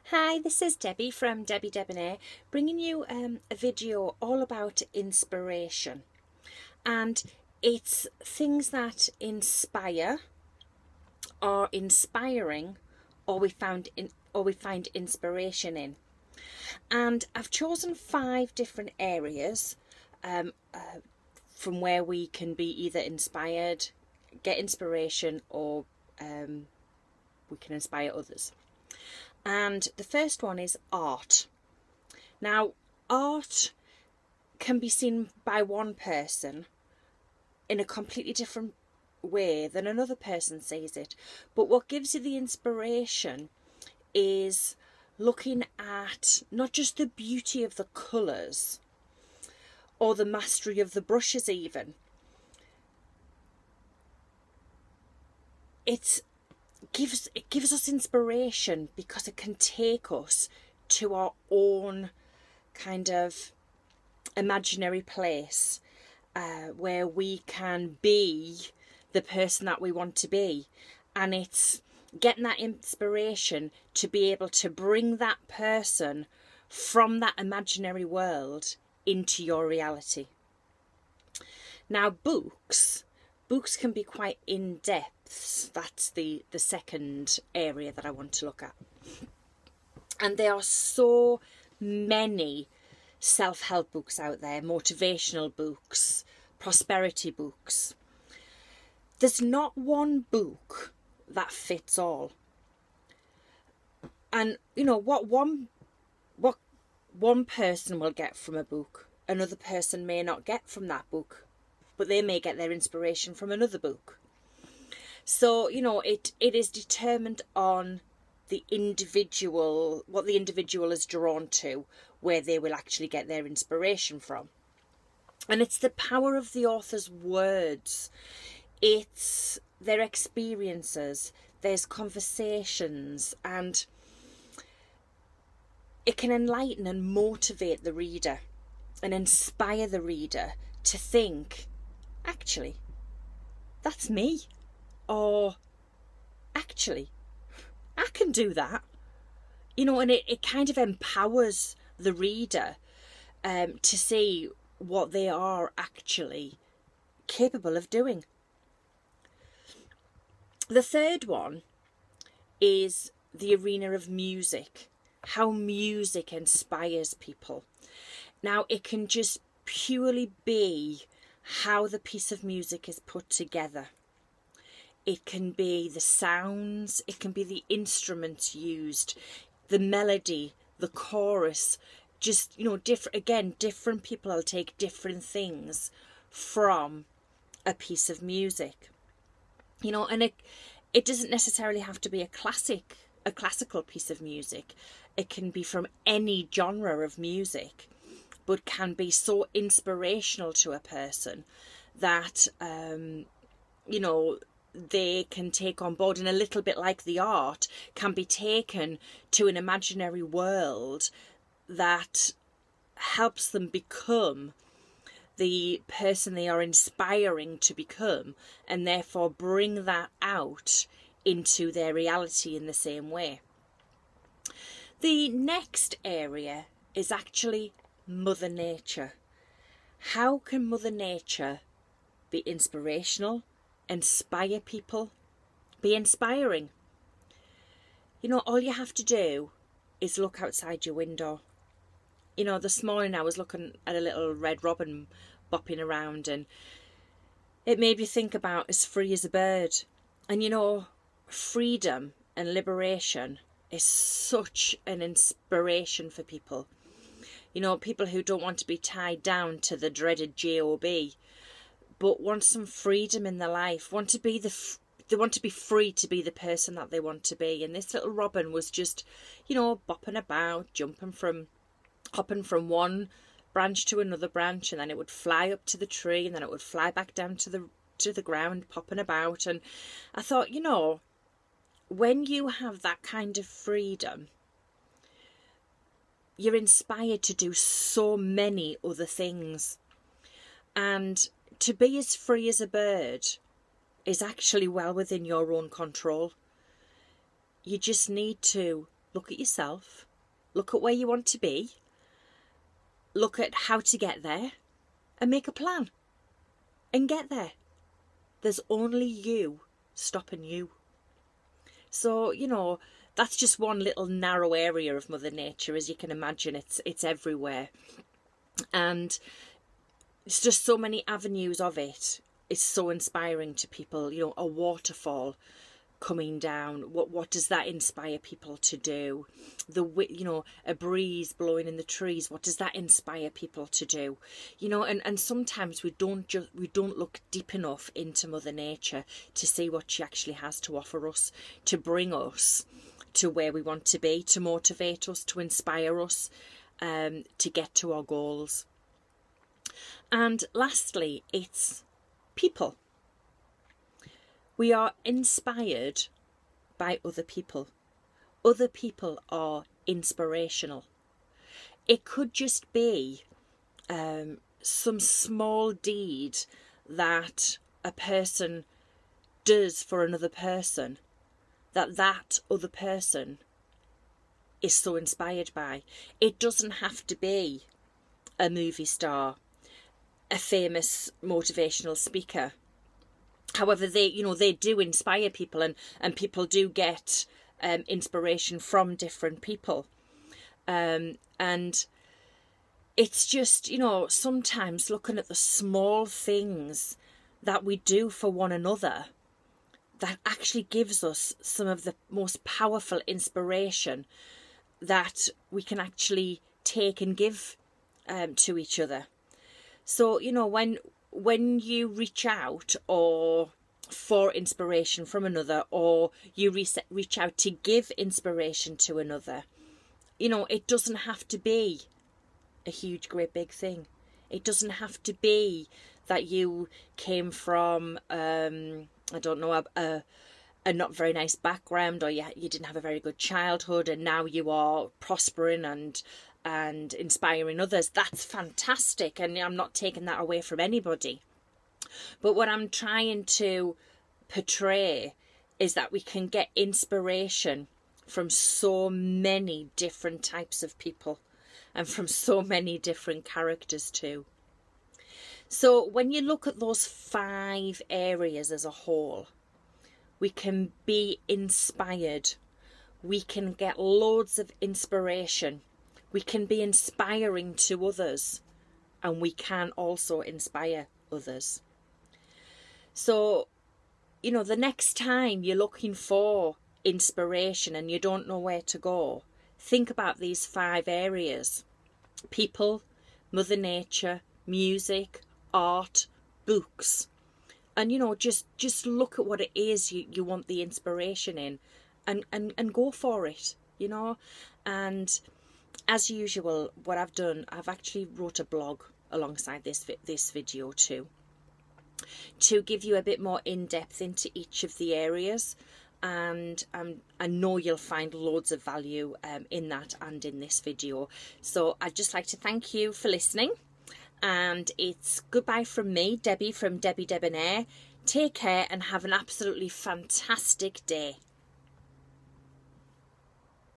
Hi, this is Debbie from Debbie Debonair, bringing you a video all about inspiration. And it's things that inspire, or inspiring, or we find inspiration in. And I've chosen 5 different areas from where we can be either inspired, get inspiration, or we can inspire others. And the first one is art. Now, art can be seen by one person in a completely different way than another person sees it. But what gives you the inspiration is looking at not just the beauty of the colours or the mastery of the brushes even. It gives us inspiration because it can take us to our own kind of imaginary place where we can be the person that we want to be, and it's getting that inspiration to be able to bring that person from that imaginary world into your reality. Now, books can be quite in-depth. That's the second area that I want to look at. And there are so many self-help books out there, motivational books, prosperity books. There's not one book that fits all. And you know what one person will get from a book, another person may not get from that book, but they may get their inspiration from another book. So, you know, it is determined on the individual, what the individual is drawn to, where they will actually get their inspiration from. And it's the power of the author's words. It's their experiences, there's conversations, and it can enlighten and motivate the reader and inspire the reader to think, actually, that's me. Or, actually, I can do that. You know, and it kind of empowers the reader to see what they are actually capable of doing. The third one is the arena of music, how music inspires people. Now, it can just purely be how the piece of music is put together. It can be the sounds, it can be the instruments used, the melody, the chorus, just, you know, different people will take different things from a piece of music. You know, and it doesn't necessarily have to be a classical piece of music. It can be from any genre of music, but can be so inspirational to a person that, you know, they can take on board, and a little bit like the art can be taken to an imaginary world that helps them become the person they are inspiring to become, and therefore bring that out into their reality in the same way. The next area is actually Mother Nature. How can Mother Nature be inspirational, inspire people, be inspiring? You know, all you have to do is look outside your window. You know, this morning I was looking at a little red robin bopping around, and it made me think about as free as a bird. And you know, freedom and liberation is such an inspiration for people. You know, people who don't want to be tied down to the dreaded job, but want some freedom in their life, they want to be free to be the person that they want to be. And this little robin was just, you know, bopping about, hopping from one branch to another branch, and then it would fly up to the tree, and then it would fly back down to the ground, popping about. And I thought, you know, when you have that kind of freedom, you're inspired to do so many other things. And to be as free as a bird is actually well within your own control. You just need to look at yourself, look at where you want to be, look at how to get there, and make a plan and get there. There's only you stopping you. So, you know, that's just one little narrow area of Mother Nature. As you can imagine, it's everywhere. And it's just so many avenues of it. It's so inspiring to people. You know, a waterfall coming down, what does that inspire people to do? You know, a breeze blowing in the trees, what does that inspire people to do? You know, and sometimes we don't look deep enough into Mother Nature to see what she actually has to offer us, to bring us to where we want to be, to motivate us, to inspire us, to get to our goals. And lastly, it's people. We are inspired by other people. Other people are inspirational. It could just be some small deed that a person does for another person, that other person is so inspired by. It doesn't have to be a movie star, a famous motivational speaker. However, they do inspire people, and people do get inspiration from different people. And it's just, you know, sometimes looking at the small things that we do for one another that actually gives us some of the most powerful inspiration that we can actually take and give to each other. So, you know, when you reach out or for inspiration from another, or you reach out to give inspiration to another, you know, it doesn't have to be a huge, great big thing. It doesn't have to be that you came from, I don't know, a not very nice background, or you didn't have a very good childhood, and now you are prospering and inspiring others. That's fantastic, and I'm not taking that away from anybody. But what I'm trying to portray is that we can get inspiration from so many different types of people, and from so many different characters too. So when you look at those 5 areas as a whole, we can be inspired. We can get loads of inspiration. We can be inspiring to others, and we can also inspire others. So, you know, the next time you're looking for inspiration and you don't know where to go, think about these 5 areas: people, Mother Nature, music, art, books. And, you know, just look at what it is you want the inspiration in, and go for it, you know. And as usual, what I've done, I've actually wrote a blog alongside this video too, to give you a bit more in-depth into each of the areas. And I know you'll find loads of value in that and in this video. So I'd just like to thank you for listening. And it's goodbye from me, Debbie, from Debbie Debonair. Take care and have an absolutely fantastic day.